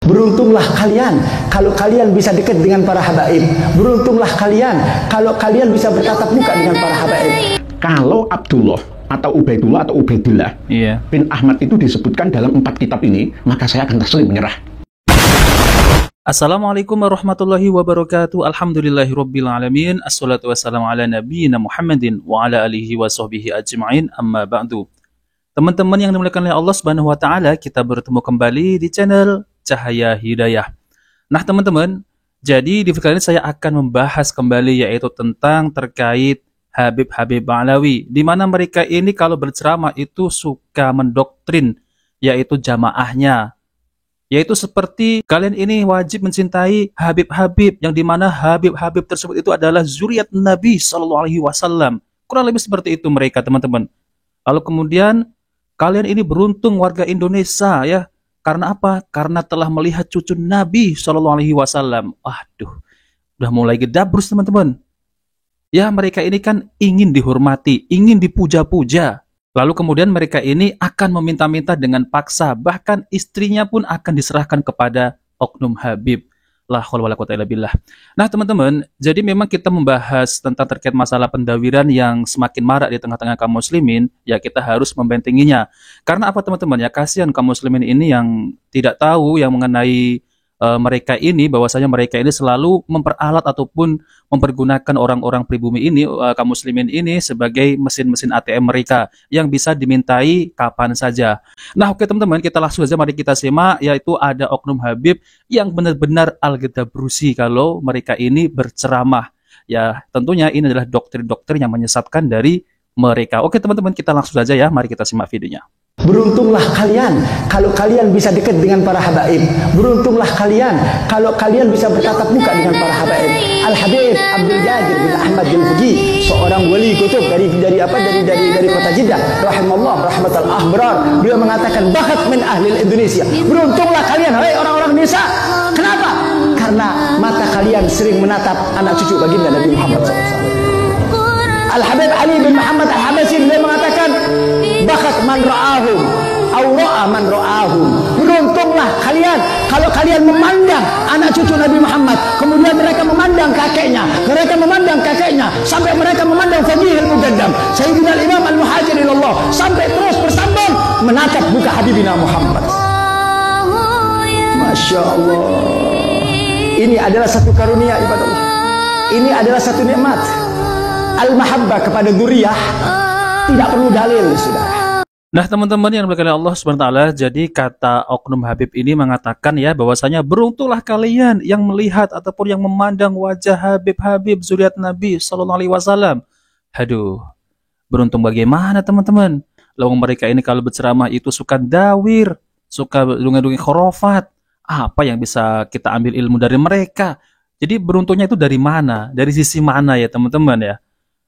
Beruntunglah kalian kalau kalian bisa dekat dengan para habaib. Beruntunglah kalian kalau kalian bisa bertatap muka dengan para habaib. Kalau Abdullah atau Ubaidullah atau Ubaidillah bin Ahmad itu disebutkan dalam 4 kitab ini, maka saya akan taslim menyerah. Assalamualaikum warahmatullahi wabarakatuh. Alhamdulillahirabbil alamin. Assalatu wassalamu ala nabiyyina Muhammadin wa ala alihi wa sahbihi ajma'in. Amma ba'du. Teman-teman yang dimuliakan oleh Allah Subhanahu wa taala, kita bertemu kembali di channel Cahaya Hidayah. Nah, teman-teman, jadi di video kali ini saya akan membahas kembali yaitu tentang terkait Habib-Habib Ba'alawi, di mana mereka ini kalau berceramah itu suka mendoktrin yaitu jamaahnya. Yaitu seperti kalian ini wajib mencintai Habib-Habib, yang dimana Habib-Habib tersebut itu adalah zuriat Nabi SAW. Kurang lebih seperti itu mereka, teman-teman. Lalu kemudian kalian ini beruntung warga Indonesia ya. Karena apa? Karena telah melihat cucu Nabi SAW. Aduh, udah mulai gedabrus, teman-teman. Ya, mereka ini kan ingin dihormati, ingin dipuja-puja. Lalu kemudian mereka ini akan meminta-minta dengan paksa, bahkan istrinya pun akan diserahkan kepada oknum Habib. La haula wala quwwata illa billah. Nah, teman-teman, jadi memang kita membahas tentang terkait masalah pendawiran yang semakin marak di tengah-tengah kaum muslimin, ya kita harus membentenginya. Karena apa, teman-teman? Ya kasihan kaum muslimin ini yang tidak tahu yang mengenai mereka ini, bahwasanya mereka ini selalu memperalat ataupun mempergunakan orang-orang pribumi ini, kaum muslimin ini sebagai mesin-mesin ATM mereka yang bisa dimintai kapan saja. Nah, oke teman-teman, kita langsung saja mari kita simak, yaitu ada oknum Habib yang benar-benar al-Ghedabrusi kalau mereka ini berceramah. Ya, tentunya ini adalah doktrin-doktrin yang menyesatkan dari mereka. Oke teman-teman, kita langsung saja ya, mari kita simak videonya. Beruntunglah kalian kalau kalian bisa dekat dengan para habaib. Beruntunglah kalian kalau kalian bisa bertatap muka dengan para habaib. Al-Habib Abdul Qadir bin Ahmad Al-Fuqi, seorang wali kutub dari kota Jeddah, rahimallah rahmatal ahbrar. Beliau mengatakan, bakat min ahli Indonesia. Beruntunglah kalian, hai orang-orang Indonesia. Kenapa? Karena mata kalian sering menatap anak cucu baginda Nabi Muhammad SAW. Al-Habib Ali bin Muhammad Al-Habasyi, beliau mengatakan, bakat man ra'ahum aw ra'a man ra'ahum. Beruntunglah kalian kalau kalian memandang anak cucu Nabi Muhammad, kemudian mereka memandang kakeknya, sampai mereka memandang Fadhil Mujaddam, Sayyidina Imam Al-Muhajir ilallah, sampai terus bersambung menatap muka Habibina Muhammad. Masya Allah. Ini adalah satu karunia ibadah Allah. Ini adalah satu nikmat. Al-mahabbah kepada dzurriyyah tidak perlu dalil, sudah. Nah, teman-teman yang dimuliakan Allah Subhanahu wa taala, jadi kata oknum Habib ini mengatakan ya bahwasanya beruntunglah kalian yang melihat ataupun yang memandang wajah Habib-Habib zuriat Nabi sallallahu alaihi wasallam. Aduh, beruntung bagaimana, teman-teman? Lalu mereka ini kalau berceramah itu suka dawir, suka dongeng-dongeng khurafat. Apa yang bisa kita ambil ilmu dari mereka? Jadi beruntungnya itu dari mana? Dari sisi mana ya, teman-teman ya?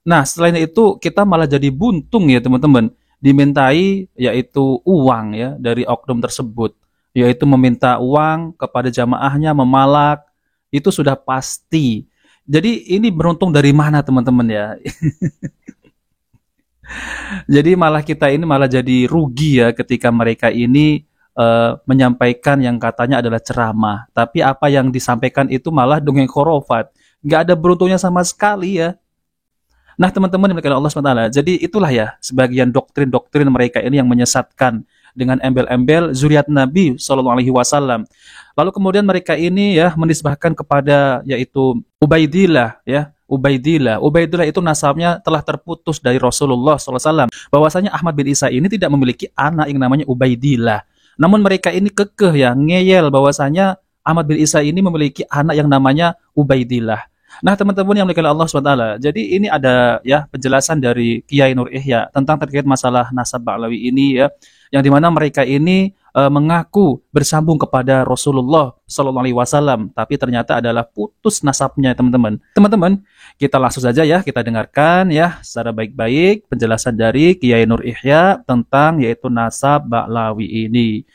Nah, selain itu kita malah jadi buntung ya, teman-teman. Dimintai yaitu uang ya dari oknum tersebut, yaitu meminta uang kepada jamaahnya, memalak, itu sudah pasti. Jadi ini beruntung dari mana, teman-teman ya? Jadi malah kita ini malah jadi rugi ya ketika mereka ini menyampaikan yang katanya adalah ceramah, tapi apa yang disampaikan itu malah dongeng khurafat. Nggak ada beruntungnya sama sekali ya. Nah, teman-teman dimuliakan Allah SWT, jadi itulah ya sebagian doktrin-doktrin mereka ini yang menyesatkan dengan embel-embel zuriat Nabi SAW. Lalu kemudian mereka ini ya menisbahkan kepada yaitu Ubaidillah ya. Ubaidillah itu nasabnya telah terputus dari Rasulullah SAW. Bahwasanya Ahmad bin Isa ini tidak memiliki anak yang namanya Ubaidillah. Namun mereka ini kekeh ya, ngeyel bahwasanya Ahmad bin Isa ini memiliki anak yang namanya Ubaidillah. Nah, teman-teman yang dimuliakan Allah SWT, jadi ini ada ya penjelasan dari Kiai Nur Ihya tentang terkait masalah nasab Ba'alawi ini ya, yang dimana mereka ini mengaku bersambung kepada Rasulullah SAW, tapi ternyata adalah putus nasabnya, teman-teman. Teman-teman, kita langsung saja ya, kita dengarkan ya secara baik-baik penjelasan dari Kiai Nur Ihya tentang yaitu nasab Ba'alawi ini.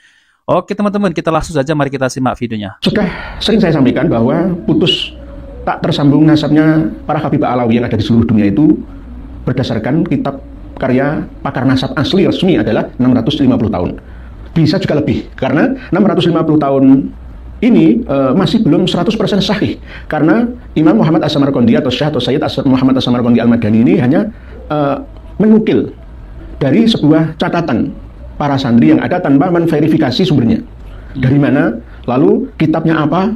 Oke teman-teman, kita langsung saja, mari kita simak videonya. Sudah sering saya sampaikan bahwa putus tak tersambung nasabnya para Habib Ba'alawi yang ada di seluruh dunia itu berdasarkan kitab karya pakar nasab asli resmi adalah 650 tahun. Bisa juga lebih, karena 650 tahun ini masih belum 100% sahih karena Imam Muhammad As-Samarqandi atau Syekh atau Sayyid Muhammad As-Samarqandi Al-Madani ini hanya menukil dari sebuah catatan para santri yang ada tanpa menverifikasi sumbernya. Dari mana, lalu kitabnya apa?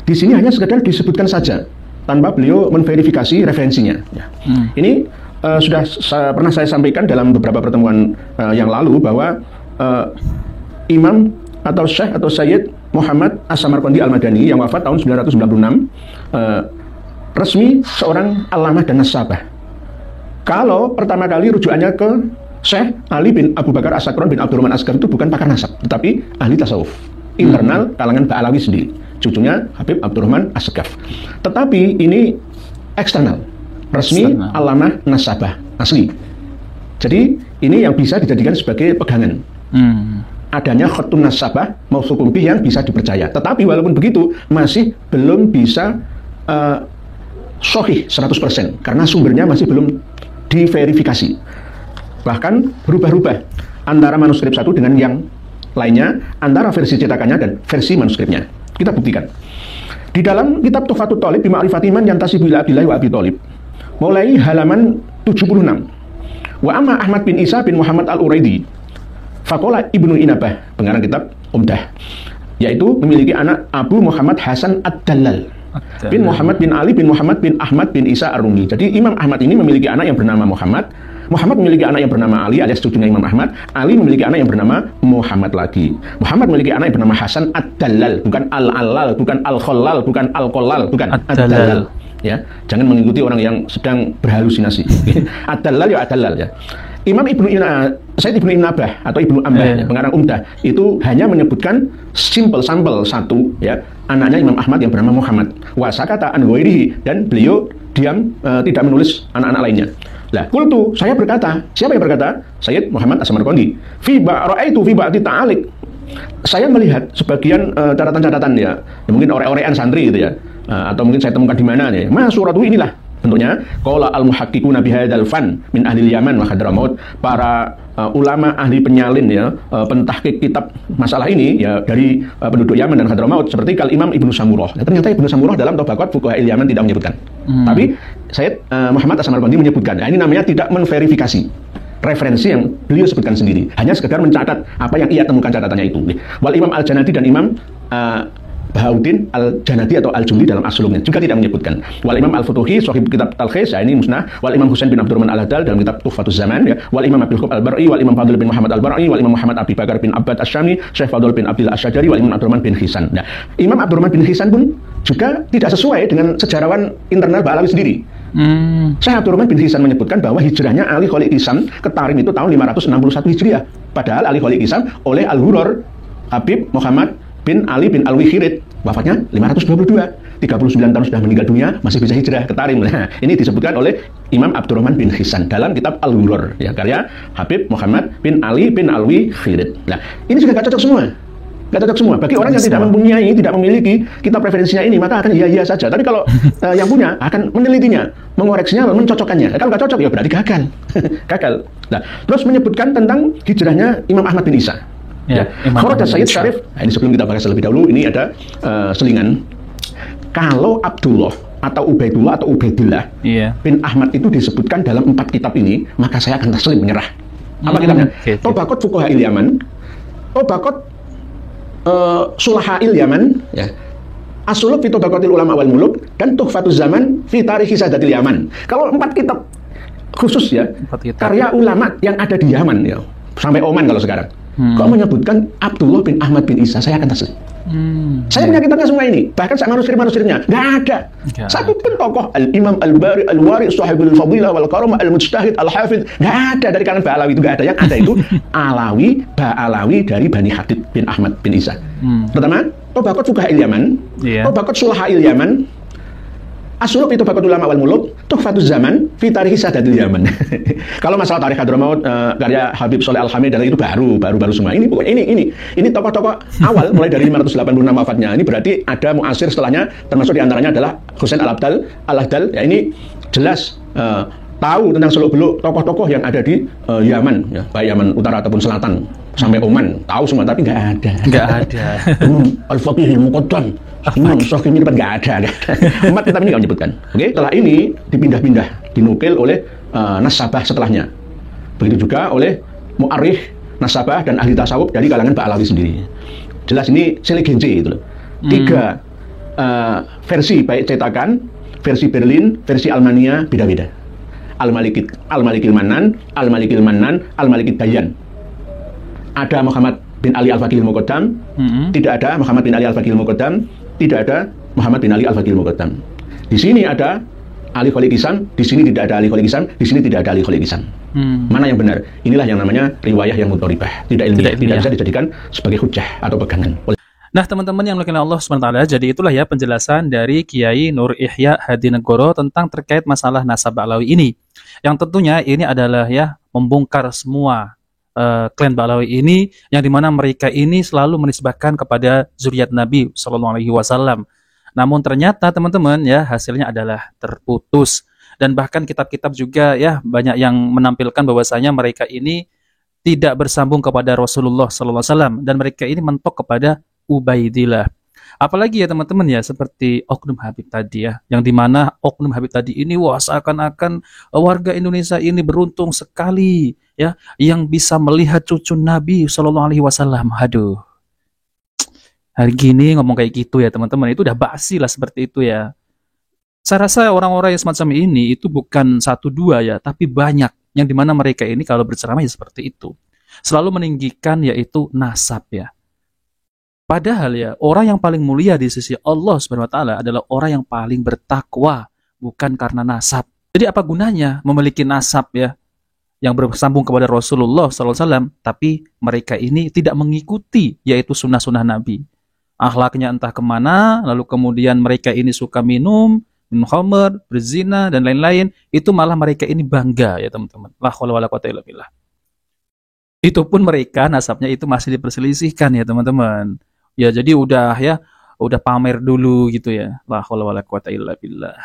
Di sini hanya sekedar disebutkan saja tanpa beliau menverifikasi referensinya. Ya. Ini sudah pernah saya sampaikan dalam beberapa pertemuan yang lalu bahwa Imam atau Syekh atau Sayyid Muhammad As-Samarqandi Al-Madani yang wafat tahun 996 resmi seorang alamah dan nasabah. Kalau pertama kali rujukannya ke Syekh Ali bin Abu Bakar As-Sakron bin Abdurrahman Asgar itu bukan pakar nasab, tetapi ahli tasawuf internal kalangan Ba'alawi sendiri, cucunya Habib Abdurrahman As-Sagaf. Tetapi ini eksternal, resmi alamah nasabah asli. Jadi ini yang bisa dijadikan sebagai pegangan. Adanya khatun nasabah mausukum bih yang bisa dipercaya. Tetapi walaupun begitu masih belum bisa sahih 100% karena sumbernya masih belum diverifikasi. Bahkan berubah-ubah antara manuskrip satu dengan yang lainnya, antara versi cetakannya dan versi manuskripnya. Kita buktikan. Di dalam kitab Tuhfatut Thalib bi Ma'rifati man yantasibu ila Abdillah wa Abi Thalib, mulai halaman 76. Wa amma Ahmad bin Isa bin Muhammad Al-Uraidi, faqala Ibnu Inabah, pengarang kitab Umdah, yaitu memiliki anak Abu Muhammad Hasan Ad-Dallal bin Muhammad bin Ali bin Muhammad bin Ahmad bin Isa Ar-Rumi. Jadi Imam Ahmad ini memiliki anak yang bernama Muhammad. Muhammad memiliki anak yang bernama Ali alias cucunya Imam Ahmad. Ali memiliki anak yang bernama Muhammad lagi. Muhammad memiliki anak yang bernama Hasan Ad-Dallal, bukan Al-Allal, bukan Al-Khollal, bukan Al-Qollal, bukan Ad-Dallal. Ya, jangan mengikuti orang yang sedang berhalusinasi. Ad-Dallal ya Ad-Dallal ya. Imam Sayyid Ibnu Inabah atau Ibnu Ambah, pengarang Umdah, itu hanya menyebutkan sampel satu ya, anaknya Imam Ahmad yang bernama Muhammad. Wa sakata an ghairihi, dan beliau diam, tidak menulis anak-anak lainnya. Lah, qultu, saya berkata, siapa yang berkata? Sayyid Muhammad As-Samarqandi. Ra'aitu fi ba'di ta'aliq. Saya melihat sebagian catatan-catatan ya, mungkin ore-orean santri gitu ya. Atau mungkin saya temukan di mana ya. Suratu inilah bentuknya. Qala al-muhaqqiquna bihadzal fan min ahli Yaman wa Hadramaut. Para ulama ahli penyalin ya, pentahqiq kitab masalah ini ya dari penduduk Yaman dan Hadramaut, seperti Kal Imam Ibnu Samurah. Nah, ternyata Ibnu Samurah dalam Tabaqat Fuqaha'il Yaman tidak menyebutkan. Tapi Sayyid Muhammad As-Samarqandi menyebutkan. Nah, ini namanya tidak menverifikasi referensi yang beliau sebutkan sendiri, hanya sekedar mencatat apa yang ia temukan catatannya itu. Wal Imam Al-Janadi dan Imam Bahauddin Al-Janadi atau Al-Juli dalam aslumnya juga tidak menyebutkan. Wal Imam Al-Futuhi sahib kitab Talkhis, ya ini musnah. Wal Imam Husain bin Abdurrahman Al-Hadal dalam kitab Tuhfatuz Zaman ya. Wal Imam Abil Khub Al-Bar'i, wal Imam Fadl bin Muhammad Al-Bar'i, wal Imam Muhammad Abi Bakar bin Abbad Asy-Syami, Syekh Fadl bin Abdul Asy'ari, wal Imam Abdurrahman bin Hisan. Nah, Imam Abdurrahman bin Hisan pun juga tidak sesuai dengan sejarawan internal Ba'alawi sendiri. Syekh Abdurrahman bin Hisan menyebutkan bahwa hijrahnya Ali Khalid Hisam ke Tarim itu tahun 561 Hijriah. Padahal Ali Khalid Hisam oleh Al-Hurur Habib Muhammad bin Ali bin Alwi-Khirid wafatnya 522, 39 tahun sudah meninggal dunia, masih bisa hijrah ke Tarim. Nah, ini disebutkan oleh Imam Abdurrahman bin Hisan dalam kitab Al-Hurur ya, karya Habib Muhammad bin Ali bin Alwi-Khirid. Nah, ini juga gak cocok semua. Gak cocok semua. Bagi orang yang tidak mempunyai, tidak memiliki kitab referensinya ini, maka akan iya-iya saja. Tapi kalau yang punya akan menelitinya, mengoreksinya, mencocokkannya. Kalau nggak cocok ya berarti gagal. Gagal. Nah, terus menyebutkan tentang hijrahnya Imam Ahmad bin Isa. Ya, Kharaja Sayyid Syarif. Nah, ini sebelum kita bahas lebih dahulu, ini ada selingan. Kalau Abdullah atau Ubaidullah atau Ubaidillah bin Ahmad itu disebutkan dalam 4 kitab ini, maka saya akan taslim, menyerah. Apa kitabnya? Tabaqat Fuqaha'il Yaman, Tabaqat Sulaha'il Yaman, ya. As-Suluk fi Tabaqatil Ulama wal Muluk, dan Tuhfatuz Zaman fi Tarikhi Sadatil Yaman. Kalau 4 kitab khusus ya, karya ulama yang ada di Yaman ya, sampai Oman kalau sekarang. Kok menyebutkan Abdullah bin Ahmad bin Isa, saya akan taslim. Saya punya kitabnya semua ini, bahkan saya manuskrip-manuskripnya nggak ada. Satu pun tokoh Al-Imam Al-Bari Al-Wari Sahibul Fadilah wal Karamah Al-Mujtahid Al-Hafidh nggak ada dari kalangan Ba'alawi, itu nggak ada. Yang ada itu Alawi, Ba'alawi dari Bani Hadid bin Ahmad bin Isa. Pertama, Tabaqat Fuqaha'il Yaman, Tabaqat Sulaha'il Yaman, As-Suluk itu Tabaqatul Ulama wal Muluk, Tuhfatuz Zaman fi Tarikhi Sadatil Yaman. Kalau masalah tarikh Hadramaut karya Habib Sholeh Al-Hamid dan itu baru semua. Ini pokoknya ini tokoh-tokoh awal mulai dari 586 wafatnya. Ini berarti ada muasir setelahnya, termasuk diantaranya adalah Husain Al-Abdal. Ya, ini jelas tahu tentang seluk-beluk tokoh-tokoh yang ada di Yaman, ya, baik Yaman Utara ataupun Selatan. sampai Oman, tahu semua, tapi nggak ada. Nggak ada. Al-Faqihil Muqaddam, Imam Syafi'i ini nggak ada. Umat kita ini nggak menyebutkan. Oke, setelah ini dipindah-pindah, dinukil oleh nasabah setelahnya. Begitu juga oleh mu'arikh, nasabah dan ahli tasawuf dari kalangan Ba'alawi sendiri. Jelas ini selegenze itu loh. 3 versi baik cetakan, versi Berlin, versi Almania beda-beda. Al-Malikil Mannan, Al-Malikil Dayan. Ada Muhammad bin Ali Al-Faqihil Muqaddam, tidak ada Muhammad bin Ali Al-Faqihil Muqaddam, tidak ada Muhammad bin Ali Al-Faqihil Muqaddam. Di sini ada Ali Khalid Ihsan, di sini tidak ada Ali Khalid Ihsan, di sini tidak ada Ali Khalid Ihsan. Mana yang benar? Inilah yang namanya riwayah yang mudharibah, tidak ilmiah, tidak bisa dijadikan sebagai hujjah atau pegangan. Nah, teman-teman yang dimuliakan Allah SWT, jadi itulah ya penjelasan dari Kiai Nur Ihya Hadinegoro tentang terkait masalah nasab Ba'alawi ini. Yang tentunya ini adalah ya membongkar semua klan Ba'alawi ini, yang dimana mereka ini selalu menisbahkan kepada zuriat Nabi SAW. Namun ternyata teman-teman ya hasilnya adalah terputus, dan bahkan kitab-kitab juga ya banyak yang menampilkan bahwasanya mereka ini tidak bersambung kepada Rasulullah SAW, dan mereka ini mentok kepada Ubaidillah. Apalagi ya teman-teman ya, seperti Oknum Habib tadi ya, yang dimana Oknum Habib tadi ini wah seakan-akan warga Indonesia ini beruntung sekali ya, yang bisa melihat cucu Nabi SAW. Aduh, hari gini ngomong kayak gitu ya teman-teman, itu udah basi lah seperti itu ya. Saya rasa orang-orang yang semacam ini itu bukan 1-2 ya, tapi banyak, yang dimana mereka ini kalau berceramah ya seperti itu, selalu meninggikan yaitu nasab ya. Padahal ya, orang yang paling mulia di sisi Allah Subhanahu wa taala adalah orang yang paling bertakwa, bukan karena nasab. Jadi apa gunanya memiliki nasab ya yang bersambung kepada Rasulullah SAW, tapi mereka ini tidak mengikuti yaitu sunnah-sunnah Nabi. Akhlaknya entah kemana, lalu kemudian mereka ini suka minum khamr, berzina dan lain-lain, itu malah mereka ini bangga ya teman-teman. La haula wala quwata illa billah. Itu pun mereka nasabnya itu masih diperselisihkan ya teman-teman. Ya jadi udah pamer dulu gitu ya. La haula wala quwata illa billah.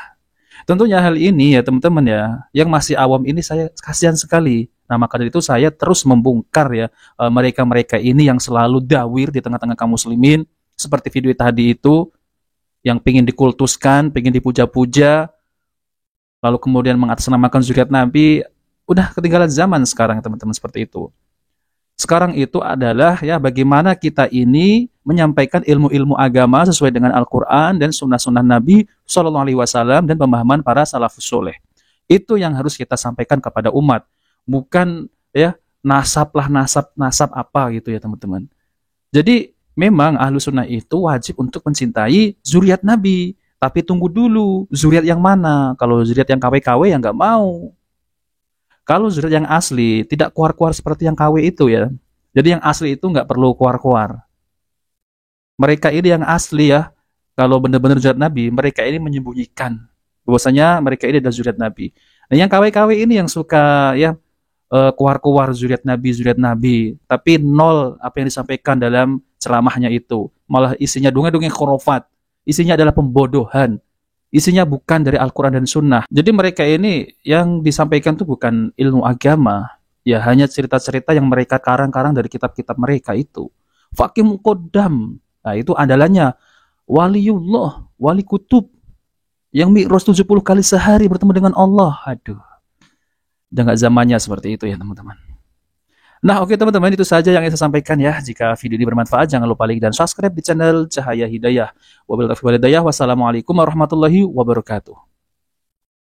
Tentunya hal ini ya teman-teman ya, yang masih awam ini saya kasihan sekali. Nah maka dari itu saya terus membongkar ya mereka-mereka ini yang selalu dawir di tengah-tengah kaum muslimin, seperti video tadi itu, yang pingin dikultuskan, pingin dipuja-puja, lalu kemudian mengatasnamakan zuriat Nabi. Udah ketinggalan zaman sekarang teman-teman seperti itu. Sekarang itu adalah ya bagaimana kita ini menyampaikan ilmu-ilmu agama sesuai dengan Al-Quran dan sunnah-sunnah Nabi SAW dan pemahaman para salafus soleh. Itu yang harus kita sampaikan kepada umat, bukan ya nasab apa gitu ya teman-teman. Jadi memang ahlu sunnah itu wajib untuk mencintai zuriat Nabi, tapi tunggu dulu zuriat yang mana. Kalau zuriat yang KW-KW ya nggak mau. Kalau zuriat yang asli, tidak kuar-kuar seperti yang KW itu ya. Jadi yang asli itu nggak perlu kuar-kuar. Mereka ini yang asli ya, kalau benar-benar zuriat Nabi, mereka ini menyembunyikan bahwasanya mereka ini adalah zuriat Nabi. Nah yang KW-KW ini yang suka ya kuar-kuar zuriat Nabi, tapi nol apa yang disampaikan dalam ceramahnya itu. Malah isinya dongeng-dongeng khurafat, isinya adalah pembodohan. Isinya bukan dari Al-Quran dan Sunnah. Jadi mereka ini yang disampaikan itu bukan ilmu agama, ya hanya cerita-cerita yang mereka karang-karang dari kitab-kitab mereka itu. Faqih Muqaddam, nah itu andalannya waliullah, wali kutub, yang mi'raj 70 kali sehari bertemu dengan Allah. Aduh, udah gak zamannya seperti itu ya teman-teman. Nah oke teman-teman, itu saja yang saya sampaikan ya. Jika video ini bermanfaat, jangan lupa like dan subscribe di channel Cahaya Hidayah. Wabillahi taufiq wal hidayah. Wassalamualaikum warahmatullahi wabarakatuh.